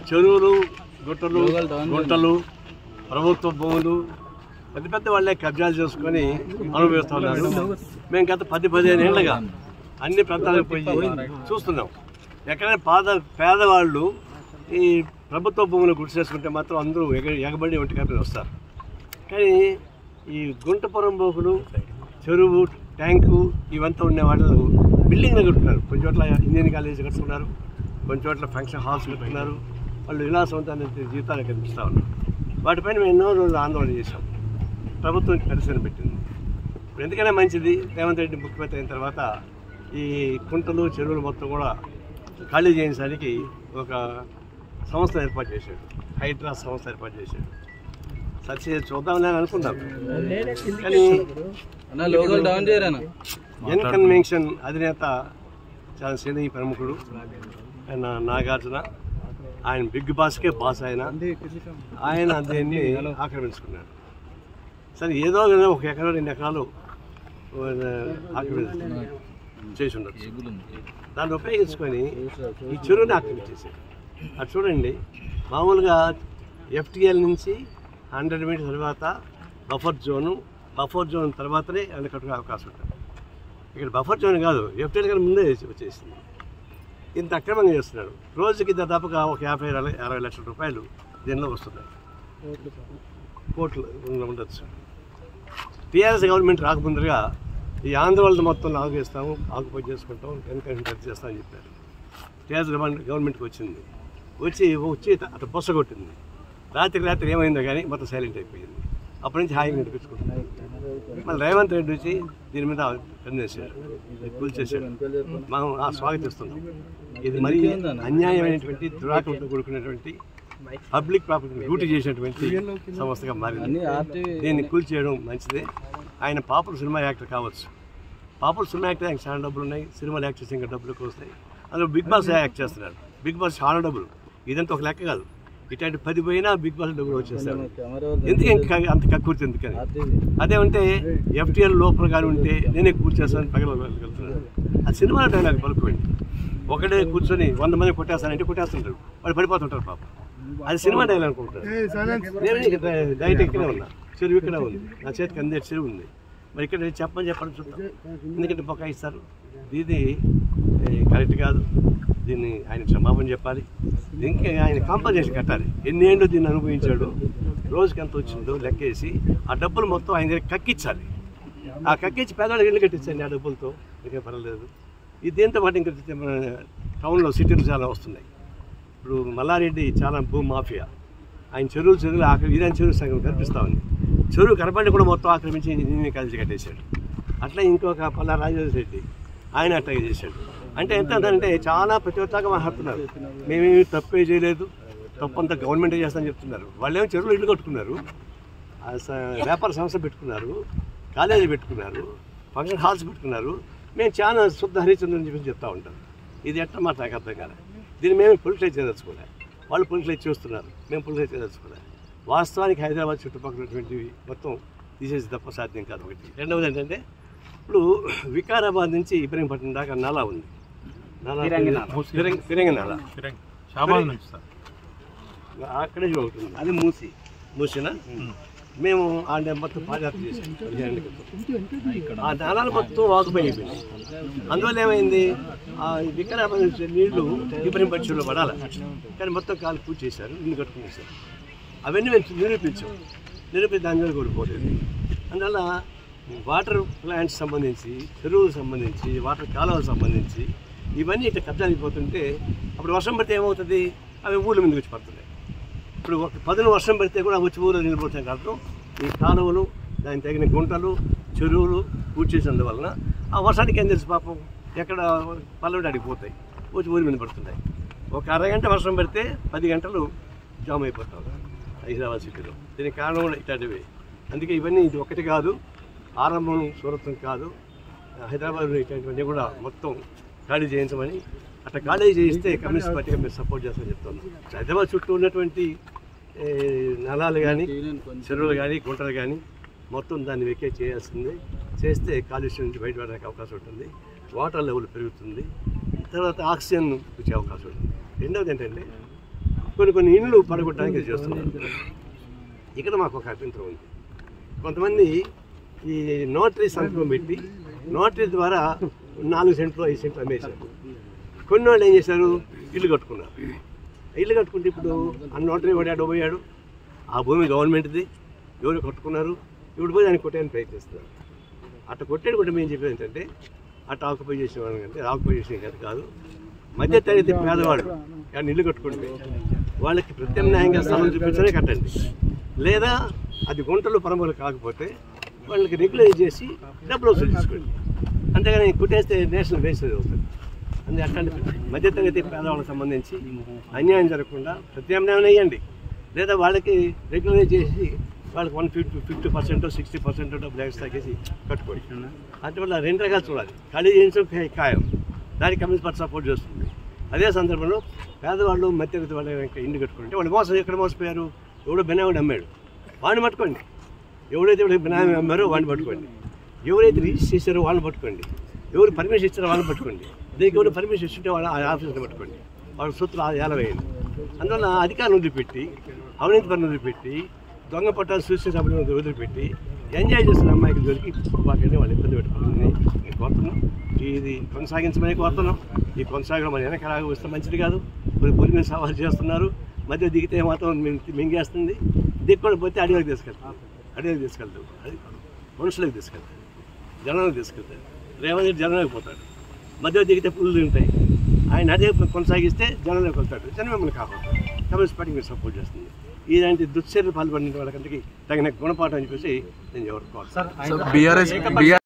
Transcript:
చెరువులు గుంటలు ప్రభుత్వ భూములు పెద్ద వాళ్ళే కబ్జాలు చేసుకొని అనుభవిస్తున్నారు. మేము గత 10-15 ఏళ్ళుగా అన్ని ప్రాంతాలకు పోయి చూస్తున్నాం. ఎక్కడైనా పేదవాళ్ళు ఈ ప్రభుత్వ భూములు గుర్తు చేసుకుంటే మాత్రం అందరూ ఎగబడి ఒంటి కాపీ వస్తారు. కానీ ఈ గుంటపురం బోకులు చెరువు ట్యాంకు ఇవంతా ఉండే వాళ్ళు బిల్డింగ్లు కట్టుకున్నారు. కొన్ని చోట్ల ఇంజనీరింగ్ కాలేజీ కట్టుకున్నారు, కొన్ని చోట్ల ఫంక్షన్ హాల్స్ కట్టుకున్నారు. వాళ్ళు విలాసవంతమైన జీవితాలు కనిపిస్తూ ఉన్నారు. వాటిపైన మేము ఎన్నో రోజులు ఆందోళన చేశాం. ప్రభుత్వం పరిశీలన పెట్టింది. ఇప్పుడు ఎందుకైనా మంచిది, రేవంత్ రెడ్డి ముఖ్యమంత్రి అయిన తర్వాత ఈ కుంటలు చెరువులు మొత్తం కూడా ఖాళీ చేయించడానికి ఒక సంస్థ ఏర్పాటు చేశాడు. హైడ్రా సంస్థ ఏర్పాటు చేశాడు. సక్సెస్ చూద్దామని అనుకున్నాం. కానీ ఎన్ కన్వెన్షన్ అధినేత చాలా సినీ ప్రముఖుడు ఆయన నాగార్జున, ఆయన బిగ్ బాస్కే బాస్ ఆయన దీన్ని ఆక్రమించుకున్నాడు. సరే ఏదో ఒక ఎకరం 2 ఎకరాలు చేసి ఉండొచ్చు. దాన్ని ఉపయోగించుకొని ఈ చెరువుని ఆక్రమించేసాడు. అది చూడండి, మామూలుగా FTL నుంచి 100 మీటర్స్ తర్వాత బఫర్ జోన్ తర్వాతనే అన్ని కట్టుకునే అవకాశం ఉంటుంది. ఇక్కడ బఫర్ జోన్ కాదు, FTL కన్నా ముందే వచ్చేసింది. ఇంత అక్రమంగా చేస్తున్నాడు. రోజుకి దాదాపుగా ఒక 50-60 లక్షల రూపాయలు దీనిలో వస్తున్నాయి. కోట్లు ఉండొచ్చు. టీఆర్ఎస్ గవర్నమెంట్ రాకముందుగా ఈ ఆంధ్ర వాళ్ళది మొత్తం ఆకుపై చేసుకుంటాం, ఎన్కౌంటర్ రద్దు చేస్తామని చెప్పారు. టీఆర్ఎస్ గవర్నమెంట్కి వచ్చి అటు పొసగొట్టింది. రాత్రి ఏమైందో కానీ మొత్తం సైలెంట్ అయిపోయింది. అప్పటి నుంచి హాయిగా నడిపించుకుంటున్నారు. మళ్ళీ రేవంత్ రెడ్డి వచ్చి దీని మీద పనిచేశాడు, కూల్చేశాడు. మనం స్వాగతిస్తున్నాం. ఇది మరీ అన్యాయమైనటువంటి దురాకులతో కూడుకున్నటువంటి పబ్లిక్ ప్రాపర్టీని డ్యూటీ చేసినటువంటి సంస్థగా మారింది. దీన్ని కూల్చేయడం మంచిదే. ఆయన పాపులర్ సినిమా యాక్టర్ కావచ్చు. పాపులర్ సినిమా యాక్టర్ ఆయనకు చాలా డబ్బులు ఉన్నాయి. సినిమాలు యాక్ట్ చేసి ఇంకా డబ్బులు ఎక్కువ వస్తాయి. అందులో బిగ్ బాస్ యాక్ట్ చేస్తున్నాడు. బిగ్ బాస్ చాలా డబ్బులు. ఇదంతా ఒక లెక్క కాదు. ఇట్లాంటి 10 పోయినా బిగ్ బాస్ డబ్బులు వచ్చేస్తాడు. ఎందుకు అంత కక్కుర్తి ఎందుకని? అదేమంటే FTL లోపల కానీ ఉంటే నేనే కూర్చేస్తానని పగలగలుగుతున్నాను. ఆ సినిమాలో డైలాగ్ పలుకోండి. ఒకటే కూర్చొని 100 మంది కొట్టేస్తానంటే కొట్టేస్తుంటారు, వాళ్ళు పడిపోతుంటారు పాపం. అది సినిమా డైలాగ్ అనుకుంటారు. నేను డైరెక్ట్ ఇక్కడే ఉన్నా, చెరువు ఇక్కడే ఉంది, నా చేతికి అందే చెరువు ఉంది. మరి ఇక్కడ చెప్పండి చూద్దాం. ఎందుకంటే బొకాయిస్తారు. ఇది కరెక్ట్ కాదు. దీన్ని ఆయన క్షమాపణ చెప్పాలి. దీనికి ఆయన కాంపన్సేషన్ కట్టాలి. ఎన్ని ఏళ్ళు దీన్ని అనుభవించాడు, రోజుకి ఎంత వచ్చిందో లెక్కేసి ఆ డబ్బులు మొత్తం ఆయన దగ్గర కక్కించాలి. ఆ కక్కించి పేదవాళ్ళకి ఇల్లు కట్టించండి ఆ డబ్బులతో, ఇంకేం పర్వాలేదు. ఇది దీంతో పాటు ఇంకా టౌన్లో సిటీలు చాలా వస్తున్నాయి. ఇప్పుడు మల్లారెడ్డి చాలా భూ మాఫియా. ఆయన చెరువులు ఇదని చెరువు సంఘం కనిపిస్తూ ఉంది. చెరువు కనపడి కూడా మొత్తం ఆక్రమించి నేను కలిసి కట్టేశాడు. అట్లా ఇంకొక పల్లా రాజేశ్వరరెడ్డి ఆయన అట్లాగే చేశాడు. అంటే ఎంత అంటే చాలా ప్రతివత్తాగా మాట్లాడుతున్నారు. మేమేమి తప్పే చేయలేదు, తప్పంతా గవర్నమెంటే చేస్తామని చెప్తున్నారు. వాళ్ళు ఏమో చెరువులు ఇల్లు కట్టుకున్నారు, వ్యాపార సంస్థ పెట్టుకున్నారు, కాలేజీ పెట్టుకున్నారు, ఫంక్షన్ హాల్స్ పెట్టుకున్నారు. మేము చాలా శుద్ధ హరిచంద్రుని చెప్పి చెప్తూ ఉంటాం. ఇది ఎట్లా మాట నాకు అర్థం కాలే. దీన్ని మేము పొలిటిలైజ్ చేయదలుచుకోలే, వాళ్ళు పొలిటిలైజ్ చేస్తున్నారు, మేము పొలిటిలైజ్ చేయదలుచుకోలే. వాస్తవానికి హైదరాబాద్ చుట్టుపక్కలటువంటివి మొత్తం తీసేసి తప్ప సాధ్యం కాదు. ఒకటి. రెండవది ఏంటంటే ఇప్పుడు వికారాబాద్ నుంచి ఇబ్రహీంపట్నం దాకా నాలా ఉంది. ఫిరంగి నాలా అక్కడే ఉంటుంది. అది మూసినా మేము ఆ మొత్తం పాదయాత్ర చేసాం. ఆ నాలాలు మొత్తం వాకుపోయిపోయినాయి. అందువల్ల ఏమైంది, ఆ వికారాబాద్ నుంచి నీళ్లు ఇబ్రహీంపట్నంలో పడాలి. కానీ మొత్తం కాలు పూజ చేశారు, ఇల్లు కట్టుకునేసారు. అవన్నీ మేము నిరూపించి దాని మీద కోల్పోలేదు. అందువల్ల వాటర్ ప్లాంట్స్ సంబంధించి, చెరువులకు సంబంధించి, వాటర్ కాలువలకు సంబంధించి ఇవన్నీ ఇట్లా కబ్జాలిపోతుంటే అప్పుడు వర్షం పడితే ఏమవుతుంది, అవి ఊళ్ళ మీదకి వచ్చి పడుతున్నాయి. ఇప్పుడు ఒక 10 వర్షం పడితే కూడా వచ్చి ఊళ్ళో నిలబడుతాయి. అర్థం ఈ కాలువలు, దానికి తగిన గుంటలు, చెరువులు పూర్తి చేసినందువలన ఆ వర్షానికి ఏం తెలుసు పాపం, ఎక్కడ పల్లెడి అడిగిపోతాయి, వచ్చి ఊరి మీద పడుతున్నాయి. ఒక అరగంట వర్షం పడితే 10 గంటలు జామ్ అయిపోతాం హైదరాబాద్ సిటీలో. దీనికి కారణం కూడా ఇట్లాంటివి. అందుకే ఇవన్నీ ఇది ఒకటి కాదు, ఆరంభం సూరత్వం కాదు. హైదరాబాద్లో ఇట్లాంటివన్నీ కూడా మొత్తం ఖాళీ చేయించమని, అట్లా ఖాళీ చేయిస్తే కమ్యూనిస్ట్ పార్టీగా మీరు సపోర్ట్ చేస్తామని చెప్తున్నాం. హైదరాబాద్ చుట్టూ ఉన్నటువంటి నలాలు కానీ, చెరువులు కానీ, గుంటలు కానీ మొత్తం దాన్ని వెకే చేయాల్సింది. చేస్తే కాలుష్యం నుంచి బయటపడడానికి అవకాశం ఉంటుంది, వాటర్ లెవెల్ పెరుగుతుంది, తర్వాత ఆక్సిజన్ వచ్చే అవకాశం ఉంటుంది. రెండవది ఏంటంటే కొన్ని ఇండ్లు పడగొట్టడానికి చేస్తున్నారు. ఇక్కడ మాకు ఒక అభ్యంతరం ఉంది. కొంతమంది ఈ నోటరీ సంతకం పెట్టి నోటరీ ద్వారా 4 సెంట్లు 5 సెంట్లు అమ్మేశారు. కొన్ని వాళ్ళు ఏం చేశారు, ఇల్లు కట్టుకున్నారు. ఇల్లు కట్టుకుంటే ఇప్పుడు ఆ నోటరీ వాడు పోయాడు, ఆ భూమి గవర్నమెంట్ది, ఎవరు కట్టుకున్నారు, ఇప్పుడు పోయి దాన్ని కొట్టేయడానికి ప్రయత్నిస్తున్నారు. అట్లా కొట్టేది కూడా మేము చెప్పేది ఏంటంటే అట్లా ఆక్యుపై చేసిన వాళ్ళకంటే ఆక్యుపై చేసిన కాదు, మధ్య తరగతి పేదవాళ్ళు కానీ ఇల్లు కట్టుకుంటే వాళ్ళకి ప్రత్యామ్నాయంగా స్థలం చూపించనే కట్టండి. లేదా అది గుంటలు పరమలు కాకపోతే వాళ్ళకి రెగ్యులైజ్ చేసి డబ్బులు వసూలు తీసుకోండి. అంతేగాని కుట్టేస్తే నేషనల్ వేస్టేజ్ అవుతుంది. అందుకే అట్లాంటి మధ్యతరగతి పేదవాళ్ళకి సంబంధించి అన్యాయం జరగకుండా ప్రత్యామ్నాయం వేయండి. లేదా వాళ్ళకి రెగ్యులైజ్ చేసి వాళ్ళకి 50% 60% డబ్బులు ఎక్స్ట్రా చేసి కట్టుకోండి. అందువల్ల 2 రకాలు చూడాలి. ఖాళీ చేయించడం ఖాయం, దానికి కమ్యూనిస్ట్ పార్టీ సపోర్ట్ చేస్తుంది. అదే సందర్భంలో పేదవాళ్ళు మధ్యతరగతి వాళ్ళు ఇంటి కట్టుకుంటే వాళ్ళు ఎక్కడ మోసపోయారు, ఎవడో బినామీ అమ్మాడు వాడిని పట్టుకోండి, ఎవరైతే బినామీ అమ్మారో వాడిని పట్టుకోండి, ఎవరైతే రిజిస్టర్ చేశారో వాళ్ళని పట్టుకోండి, ఎవరు పర్మిషన్ ఇచ్చారో వాళ్ళని పట్టుకోండి, దీనికి ఎవరు పర్మిషన్ ఇస్తుంటే వాళ్ళ ఆఫీసుని పట్టుకోండి, వాళ్ళ సొత్తులు ఏలవేయండి. అందువల్ల అధికారులు వదిలిపెట్టి, అవినీతి పనులు వదిలిపెట్టి, దొంగ పట్టాలు సూసైడ్ సభ్యులను వదిలిపెట్టి ఎంజాయ్ చేస్తున్న అమ్మాయికి దొరికి బాగానే వాళ్ళు ఇబ్బంది పెట్టుకుంటుంది. నేను కోరుతున్నాం, ఇది కొనసాగించమని కోరుతున్నాం. ఈ కొనసాగడం మన వెనకలాగా వస్తే మంచిది కాదు. భూమి మీద సవాలు చేస్తున్నారు, మధ్య దిగితే మాత్రం మింగేస్తుంది, దిక్కుని పోతే అడవికి తీసుకెళ్తాం, అది మనుషులకు తీసుకెళ్తారు, జనాలకు తీసుకెళ్తారు. రేవంత్ రెడ్డి జనంలోకి పోతాడు, మధ్య దిగితే పుల్లు ఉంటాయి. ఆయన అదే కొనసాగిస్తే జనంలోకి వెళ్తాడు, జనం మిమ్మల్ని కాపాడుతాడు. కమ్యూనిస్ట్ పార్టీ మీరు సపోర్ట్ చేస్తుంది. ఇలాంటి దుశ్చర్యలు పాల్పడిన వాళ్ళకంటే తగిన గుణపాఠం అని చెప్పేసి నేను ఎవరు కోరుతాను.